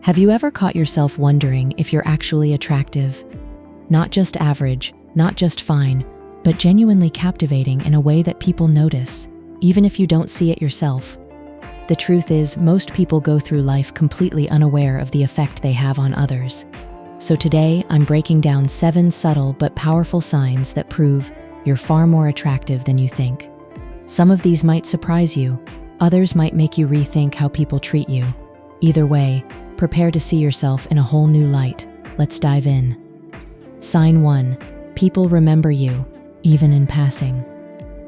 Have you ever caught yourself wondering if you're actually attractive? Not just average, not just fine, but genuinely captivating in a way that people notice, even if you don't see it yourself. The truth is, most people go through life completely unaware of the effect they have on others. So today, I'm breaking down 7 subtle but powerful signs that prove you're far more attractive than you think. Some of these might surprise you, others might make you rethink how people treat you. Either way, prepare to see yourself in a whole new light. Let's dive in. Sign 1. People remember you, even in passing.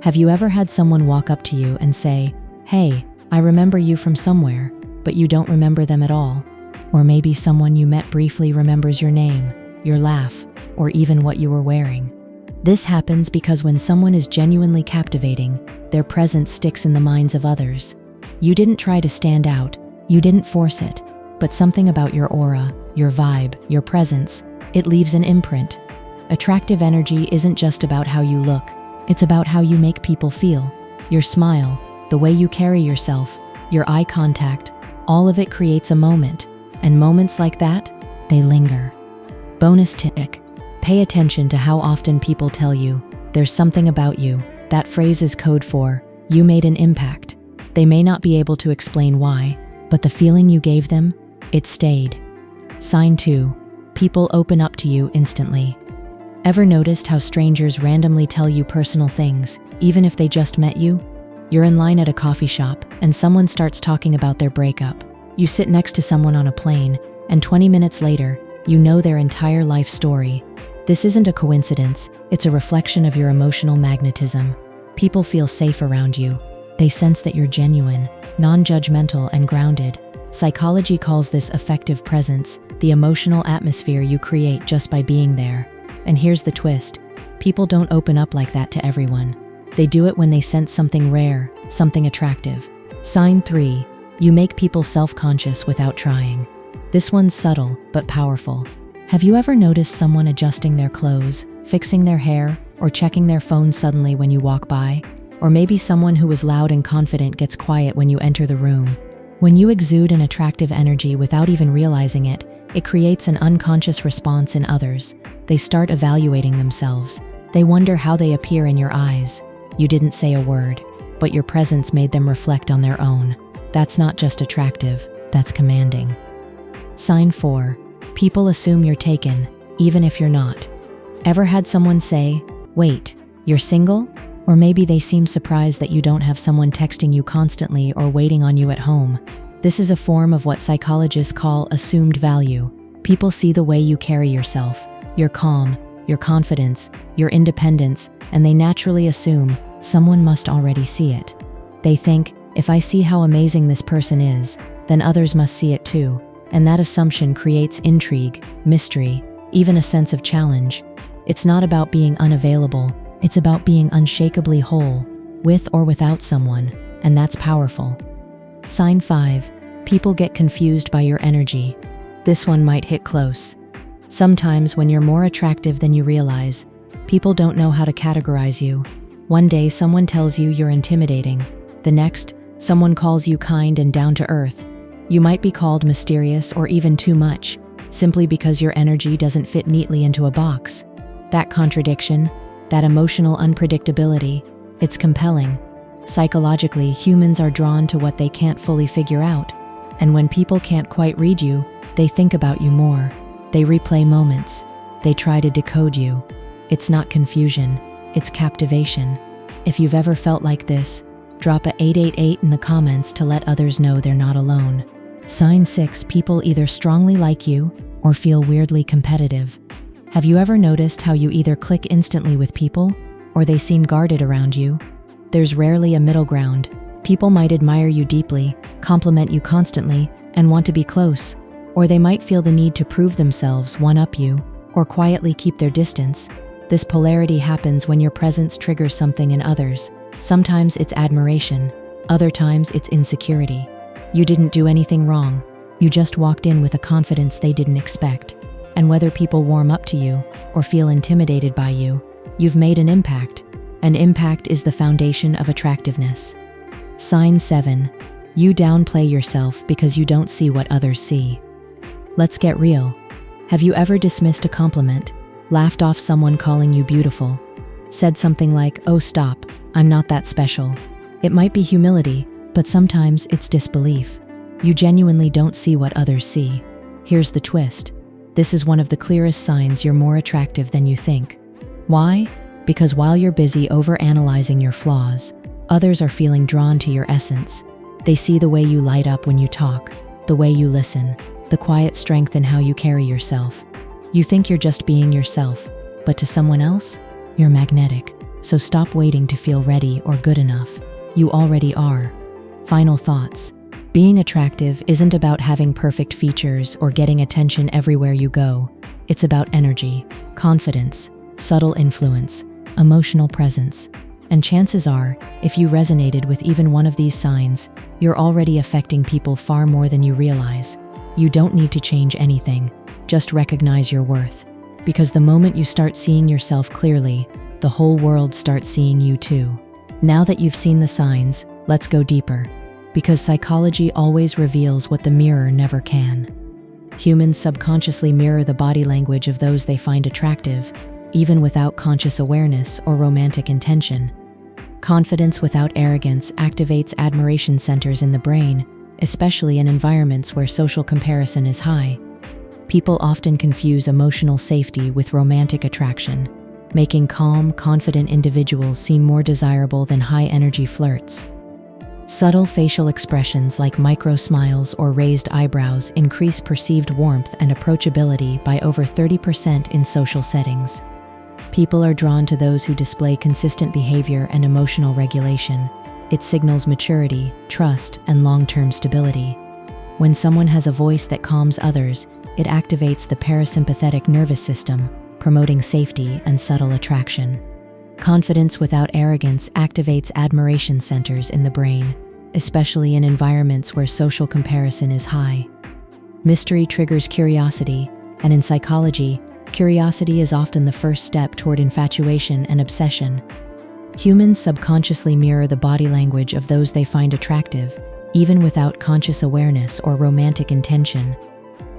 Have you ever had someone walk up to you and say, "Hey, I remember you from somewhere," but you don't remember them at all? Or maybe someone you met briefly remembers your name, your laugh, or even what you were wearing. This happens because when someone is genuinely captivating, their presence sticks in the minds of others. You didn't try to stand out, you didn't force it, but something about your aura, your vibe, your presence, it leaves an imprint. Attractive energy isn't just about how you look, it's about how you make people feel. Your smile, the way you carry yourself, your eye contact, all of it creates a moment, and moments like that, they linger. Bonus tip: pay attention to how often people tell you, "There's something about you." That phrase is code for, you made an impact. They may not be able to explain why, but the feeling you gave them, it stayed. Sign 2. People open up to you instantly. Ever noticed how strangers randomly tell you personal things, even if they just met you? You're in line at a coffee shop, and someone starts talking about their breakup. You sit next to someone on a plane, and 20 minutes later, you know their entire life story. This isn't a coincidence, it's a reflection of your emotional magnetism. People feel safe around you. They sense that you're genuine, non-judgmental, and grounded. Psychology calls this effective presence, the emotional atmosphere you create just by being there. And here's the twist: people don't open up like that to everyone. They do it when they sense something rare, something attractive. Sign 3. You make people self-conscious without trying. This one's subtle, but powerful. Have you ever noticed someone adjusting their clothes, fixing their hair, or checking their phone suddenly when you walk by? Or maybe someone who was loud and confident gets quiet when you enter the room. When you exude an attractive energy without even realizing it, it creates an unconscious response in others. They start evaluating themselves. They wonder how they appear in your eyes. You didn't say a word, but your presence made them reflect on their own. That's not just attractive, that's commanding. Sign 4. People assume you're taken, even if you're not. Ever had someone say, "Wait, you're single?" Or maybe they seem surprised that you don't have someone texting you constantly or waiting on you at home. This is a form of what psychologists call assumed value. People see the way you carry yourself, your calm, your confidence, your independence, and they naturally assume someone must already see it. They think, if I see how amazing this person is, then others must see it too. And that assumption creates intrigue, mystery, even a sense of challenge. It's not about being unavailable. It's about being unshakably whole, with or without someone, and that's powerful. Sign 5. People get confused by your energy. This one might hit close. Sometimes when you're more attractive than you realize, people don't know how to categorize you. One day someone tells you you're intimidating. The next, someone calls you kind and down to earth. You might be called mysterious or even too much, simply because your energy doesn't fit neatly into a box. That contradiction, that emotional unpredictability, it's compelling. Psychologically, humans are drawn to what they can't fully figure out. And when people can't quite read you, they think about you more. They replay moments. They try to decode you. It's not confusion, it's captivation. If you've ever felt like this, drop a 888 in the comments to let others know they're not alone. Sign 6. People either strongly like you or feel weirdly competitive. Have you ever noticed how you either click instantly with people or they seem guarded around you? There's rarely a middle ground. People might admire you deeply, compliment you constantly, and want to be close. Or they might feel the need to prove themselves, one-up you, or quietly keep their distance. This polarity happens when your presence triggers something in others. Sometimes it's admiration, other times it's insecurity. You didn't do anything wrong. You just walked in with a confidence they didn't expect. And whether people warm up to you or feel intimidated by you, you've made an impact. An impact is the foundation of attractiveness. Sign 7. You downplay yourself because you don't see what others see. Let's get real. Have you ever dismissed a compliment, laughed off someone calling you beautiful, said something like, "Oh, stop, I'm not that special"? It might be humility, but sometimes it's disbelief. You genuinely don't see what others see. Here's the twist. This is one of the clearest signs you're more attractive than you think. Why? Because while you're busy overanalyzing your flaws, others are feeling drawn to your essence. They see the way you light up when you talk, the way you listen, the quiet strength in how you carry yourself. You think you're just being yourself, but to someone else, you're magnetic. So stop waiting to feel ready or good enough. You already are. Final thoughts. Being attractive isn't about having perfect features or getting attention everywhere you go. It's about energy, confidence, subtle influence, emotional presence. And chances are, if you resonated with even one of these signs, you're already affecting people far more than you realize. You don't need to change anything, just recognize your worth. Because the moment you start seeing yourself clearly, the whole world starts seeing you too. Now that you've seen the signs, let's go deeper. Because psychology always reveals what the mirror never can. Humans subconsciously mirror the body language of those they find attractive, even without conscious awareness or romantic intention. Confidence without arrogance activates admiration centers in the brain, especially in environments where social comparison is high. People often confuse emotional safety with romantic attraction, making calm, confident individuals seem more desirable than high-energy flirts. Subtle facial expressions like micro-smiles or raised eyebrows increase perceived warmth and approachability by over 30% in social settings. People are drawn to those who display consistent behavior and emotional regulation. It signals maturity, trust, and long-term stability. When someone has a voice that calms others, it activates the parasympathetic nervous system, promoting safety and subtle attraction. Confidence without arrogance activates admiration centers in the brain, especially in environments where social comparison is high. Mystery triggers curiosity, and in psychology, curiosity is often the first step toward infatuation and obsession. Humans subconsciously mirror the body language of those they find attractive, even without conscious awareness or romantic intention.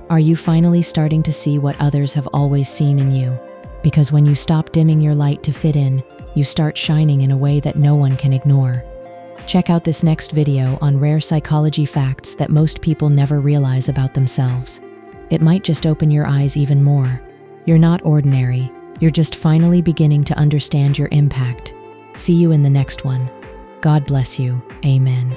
Are you finally starting to see what others have always seen in you? Because when you stop dimming your light to fit in, you start shining in a way that no one can ignore. Check out this next video on rare psychology facts that most people never realize about themselves. It might just open your eyes even more. You're not ordinary. You're just finally beginning to understand your impact. See you in the next one. God bless you. Amen.